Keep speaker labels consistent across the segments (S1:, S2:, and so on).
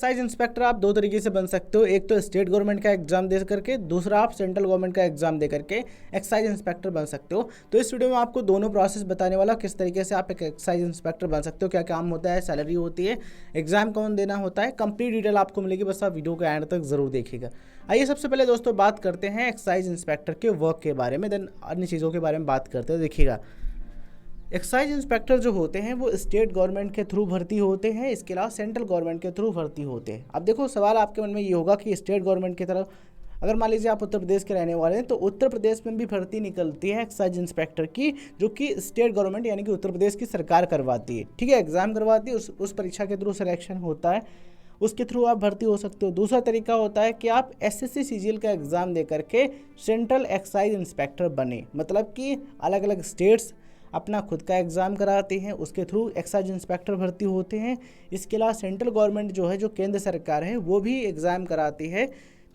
S1: Excise inspector आप दो तरीके से बन सकते हो, एक तो स्टेट गवर्नमेंट का एग्जाम दे करके, दूसरा आप सेंट्रल गवर्नमेंट का एग्जाम दे करके एक्साइज इंस्पेक्टर बन सकते हो। तो इस वीडियो में आपको दोनों प्रोसेस बताने वाला, किस तरीके से आप एक एक्साइज इंस्पेक्टर बन सकते हो, क्या काम होता है, सैलरी होती है, एग्जाम कौन देना होता है, कंप्लीट डिटेल आपको मिलेगी, बस आप वीडियो के एंड तक जरूर देखिएगा। आइए सबसे पहले दोस्तों बात करते हैं एक्साइज इंस्पेक्टर के वर्क के बारे में, देन अन्य चीज़ों के बारे में बात करते हैं। देखिएगा, एक्साइज इंस्पेक्टर जो होते हैं वो स्टेट गवर्नमेंट के थ्रू भर्ती होते हैं, इसके अलावा सेंट्रल गवर्नमेंट के थ्रू भर्ती होते हैं। अब देखो, सवाल आपके मन में ये होगा कि स्टेट गवर्नमेंट की तरफ, अगर मान लीजिए आप उत्तर प्रदेश के रहने वाले हैं तो उत्तर प्रदेश में भी भर्ती निकलती है एक्साइज इंस्पेक्टर की, जो कि स्टेट गवर्नमेंट यानी कि उत्तर प्रदेश की सरकार करवाती है। ठीक है, एग्जाम करवाती है, उस परीक्षा के थ्रू सिलेक्शन होता है, उसके थ्रू आप भर्ती हो सकते हो। दूसरा तरीका होता है कि आप एसएससी सीजीएल का एग्ज़ाम दे करके सेंट्रल एक्साइज इंस्पेक्टर बने, मतलब कि अलग अलग स्टेट्स अपना खुद का एग्ज़ाम कराते हैं, उसके थ्रू एक्साइज इंस्पेक्टर भर्ती होते हैं। इसके अलावा सेंट्रल गवर्नमेंट जो है, जो केंद्र सरकार है, वो भी एग्ज़ाम कराती है,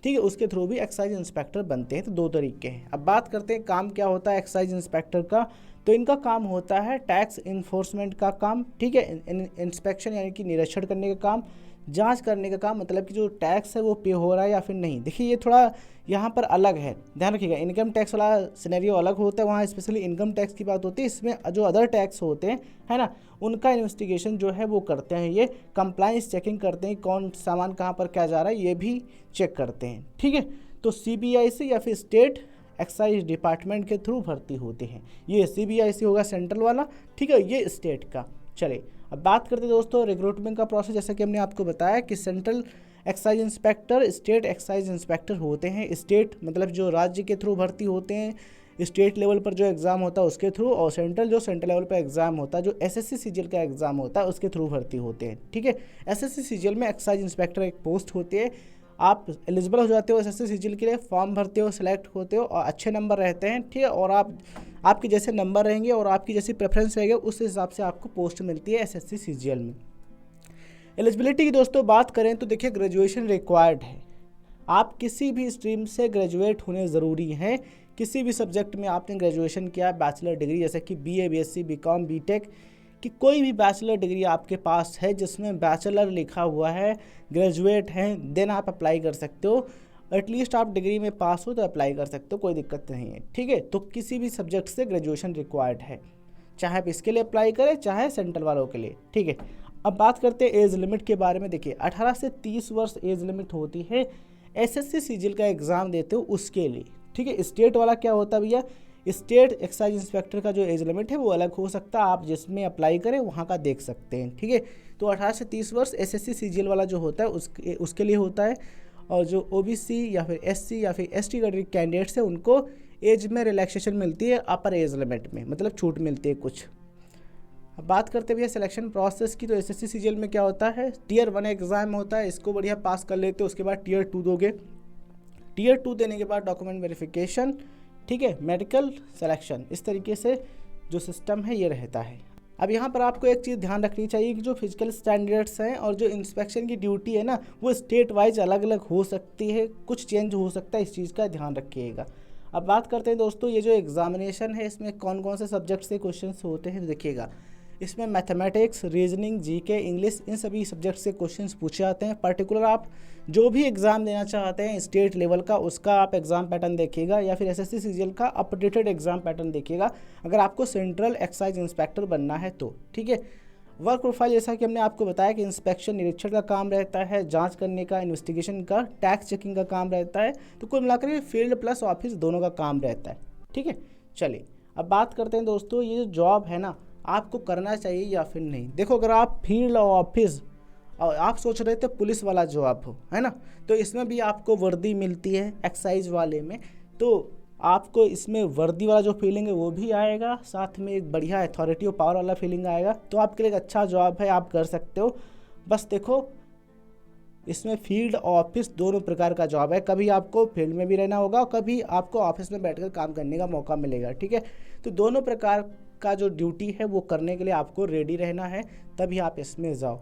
S1: ठीक है, उसके थ्रू भी एक्साइज इंस्पेक्टर बनते हैं। तो दो तरीके हैं। अब बात करते हैं काम क्या होता है एक्साइज इंस्पेक्टर का। तो इनका काम होता है टैक्स इन्फोर्समेंट का काम, ठीक है, इंस्पेक्शन यानी कि निरीक्षण करने का काम, जांच करने का काम, मतलब कि जो टैक्स है वो पे हो रहा है या फिर नहीं। देखिए, ये थोड़ा यहाँ पर अलग है, ध्यान रखिएगा। इनकम टैक्स वाला सिनेरियो अलग होता है, वहाँ स्पेशली इनकम टैक्स की बात होती है। इसमें जो अदर टैक्स होते हैं, है ना, उनका इन्वेस्टिगेशन जो है वो करते हैं, ये कंप्लाइंस चेकिंग करते हैं, कौन सामान कहाँ पर क्या जा रहा है ये भी चेक करते हैं। ठीक है, तो सीबीआईसी या फिर स्टेट एक्साइज डिपार्टमेंट के थ्रू भर्ती होते हैं। ये सीबीआईसी होगा सेंट्रल वाला, ठीक है, ये स्टेट का। चलिए अब बात करते हैं दोस्तों रिक्रूटमेंट का प्रोसेस। जैसा कि हमने आपको बताया कि central excise inspector, state excise inspector होते हैं। स्टेट मतलब जो राज्य के थ्रू भर्ती होते हैं, स्टेट लेवल पर जो एग्ज़ाम होता है उसके थ्रू, और सेंट्रल जो सेंट्रल लेवल पर एग्ज़ाम होता है, जो एसएससी सीजीएल का एग्ज़ाम होता है, उसके थ्रू भर्ती होते हैं। ठीक है, एसएससी सीजीएल में एक्साइज इंस्पेक्टर एक पोस्ट होती है। आप एलिजिबल हो जाते हो एसएससी सीजीएल के लिए, फॉर्म भरते हो, सेलेक्ट होते हो और अच्छे नंबर रहते हैं, ठीक है, और आपके जैसे नंबर रहेंगे और आपकी जैसी प्रेफरेंस रहेगी, उस हिसाब से आपको पोस्ट मिलती है एसएससी सीजीएल में। एलिजिबिलिटी की दोस्तों बात करें तो देखिए, ग्रेजुएशन रिक्वायर्ड है। आप किसी भी स्ट्रीम से ग्रेजुएट होने ज़रूरी है। किसी भी सब्जेक्ट में आपने ग्रेजुएशन किया, बैचलर डिग्री जैसे कि बीए, बीएससी, बीकॉम, बीटेक, कि कोई भी बैचलर डिग्री आपके पास है जिसमें बैचलर लिखा हुआ है, ग्रेजुएट हैं, देन आप अप्लाई कर सकते हो। एटलीस्ट आप डिग्री में पास हो तो अप्लाई कर सकते हो, कोई दिक्कत नहीं है। ठीक है, तो किसी भी सब्जेक्ट से ग्रेजुएशन रिक्वायर्ड है, चाहे आप इसके लिए अप्लाई करें चाहे सेंट्रल वालों के लिए। ठीक है, अब बात करते हैं एज लिमिट के बारे में। देखिए, 18 से 30 वर्ष एज लिमिट होती है एसएससी सीजीएल का एग्ज़ाम देते हो उसके लिए। ठीक है, स्टेट वाला क्या होता है भैया, स्टेट एक्साइज इंस्पेक्टर का जो एज लिमिट है वो अलग हो सकता है, आप जिसमें अप्लाई करें वहाँ का देख सकते हैं। ठीक है, तो 18 से 30 वर्ष एसएससी सीजीएल वाला जो होता है उसके लिए होता है। और जो ओबीसी या फिर एससी या फिर एसटी कैंडिडेट्स है, उनको एज में रिलैक्सेशन मिलती है, अपर एज लिमिट में, मतलब छूट मिलती है कुछ। अब बात करते भैया सिलेक्शन प्रोसेस की। तो एसएससी सीजीएल में क्या होता है, टीयर 1 एग्ज़ाम होता है, इसको बढ़िया पास कर लेते हो, उसके बाद टीयर 2 दोगे। टीयर 2 देने के बाद डॉक्यूमेंट वेरिफिकेशन, ठीक है, मेडिकल सिलेक्शन, इस तरीके से जो सिस्टम है ये रहता है। अब यहाँ पर आपको एक चीज़ ध्यान रखनी चाहिए कि जो फिजिकल स्टैंडर्ड्स हैं और जो इंस्पेक्शन की ड्यूटी है ना, वो स्टेट वाइज अलग अलग हो सकती है, कुछ चेंज हो सकता है, इस चीज़ का ध्यान रखिएगा। अब बात करते हैं दोस्तों, ये जो एग्जामिनेशन है इसमें कौन कौन से सब्जेक्ट से क्वेश्चन होते हैं। देखिएगा, इसमें मैथमेटिक्स, रीजनिंग, जीके, इंग्लिश, इन सभी सब्जेक्ट से क्वेश्चंस पूछे जाते हैं। पर्टिकुलर आप जो भी एग्ज़ाम देना चाहते हैं स्टेट लेवल का, उसका आप एग्ज़ाम पैटर्न देखिएगा, या फिर एसएससी सीजीएल का अपडेटेड एग्ज़ाम पैटर्न देखिएगा, अगर आपको सेंट्रल एक्साइज इंस्पेक्टर बनना है तो। ठीक है, वर्क प्रोफाइल जैसा कि हमने आपको बताया कि इंस्पेक्शन निरीक्षण का काम रहता है, जांच करने का, इन्वेस्टिगेशन का, टैक्स चेकिंग का काम रहता है। तो कुल मिलाकर ये फील्ड प्लस ऑफिस दोनों का काम रहता है। ठीक है, चलिए अब बात करते हैं दोस्तों, ये जो जॉब है ना, आपको करना चाहिए या फिर नहीं। देखो, अगर आप फील्ड और ऑफिस और आप सोच रहे थे पुलिस वाला जॉब हो, है ना, तो इसमें भी आपको वर्दी मिलती है एक्साइज वाले में, तो आपको इसमें वर्दी वाला जो फीलिंग है वो भी आएगा, साथ में एक बढ़िया अथॉरिटी और पावर वाला फीलिंग आएगा। तो आपके लिए एक अच्छा जॉब है, आप कर सकते हो। बस देखो, इसमें फील्ड और ऑफिस दोनों प्रकार का जॉब है, कभी आपको फील्ड में भी रहना होगा और कभी आपको ऑफिस में बैठकर काम करने का मौका मिलेगा। ठीक है, तो दोनों प्रकार का जो ड्यूटी है वो करने के लिए आपको रेडी रहना है, तभी आप इसमें जाओ।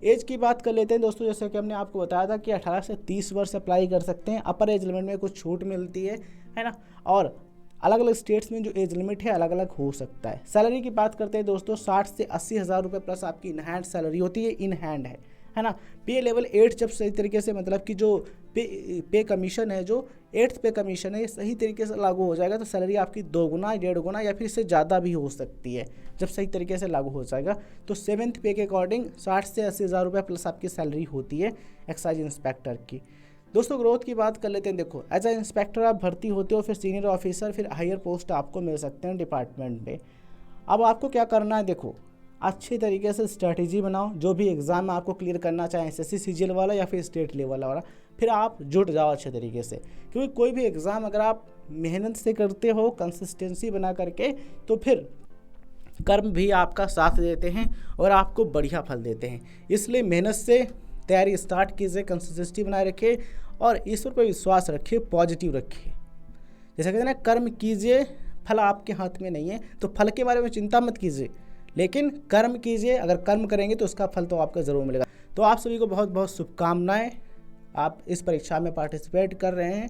S1: एज की बात कर लेते हैं दोस्तों। जैसे कि हमने आपको बताया था कि 18 से 30 वर्ष अप्लाई कर सकते हैं, अपर एज लिमिट में कुछ छूट मिलती है ना, और अलग अलग स्टेट्स में जो एज लिमिट है अलग अलग हो सकता है। सैलरी की बात करते हैं दोस्तों, 60 से 80 हज़ार रुपये प्लस आपकी इन हैंड सैलरी होती है, इन हैंड है है ना। पे लेवल 8 जब सही तरीके से मतलब कि जो पे कमीशन है, जो 8th पे कमीशन है, ये सही तरीके से लागू हो जाएगा तो सैलरी आपकी 2 गुना, 1.5 गुना या फिर इससे ज़्यादा भी हो सकती है जब सही तरीके से लागू हो जाएगा। तो 7th पे के अकॉर्डिंग 60 से 80 हज़ार रुपये प्लस आपकी सैलरी होती है एक्साइज इंस्पेक्टर की। दोस्तों ग्रोथ की बात कर लेते हैं। देखो एज ए इंस्पेक्टर आप भर्ती होते हो, फिर सीनियर ऑफिसर, फिर हायर पोस्ट आपको मिल सकते हैं डिपार्टमेंट में। अब आपको क्या करना है, देखो अच्छी तरीके से स्ट्रैटेजी बनाओ। जो भी एग्ज़ाम आपको क्लियर करना चाहे, SSC CGL वाला या फिर स्टेट लेवल वाला, फिर आप जुट जाओ अच्छे तरीके से, क्योंकि कोई भी एग्ज़ाम अगर आप मेहनत से करते हो, कंसिस्टेंसी बना करके, तो फिर कर्म भी आपका साथ देते हैं और आपको बढ़िया फल देते हैं। इसलिए मेहनत से तैयारी स्टार्ट कीजिए, कंसिस्टेंसी बनाए रखिए और ईश्वर पर विश्वास रखिए, पॉजिटिव रखिए। जैसे कहते हैं ना, कर्म कीजिए फल आपके हाथ में नहीं है, तो फल के बारे में चिंता मत कीजिए, लेकिन कर्म कीजिए। अगर कर्म करेंगे तो उसका फल तो आपको ज़रूर मिलेगा। तो आप सभी को बहुत बहुत शुभकामनाएं। आप इस परीक्षा में पार्टिसिपेट कर रहे हैं,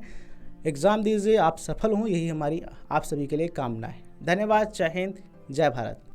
S1: एग्ज़ाम दीजिए, आप सफल हों, यही हमारी आप सभी के लिए कामना है। धन्यवाद। जय हिंद, जय भारत।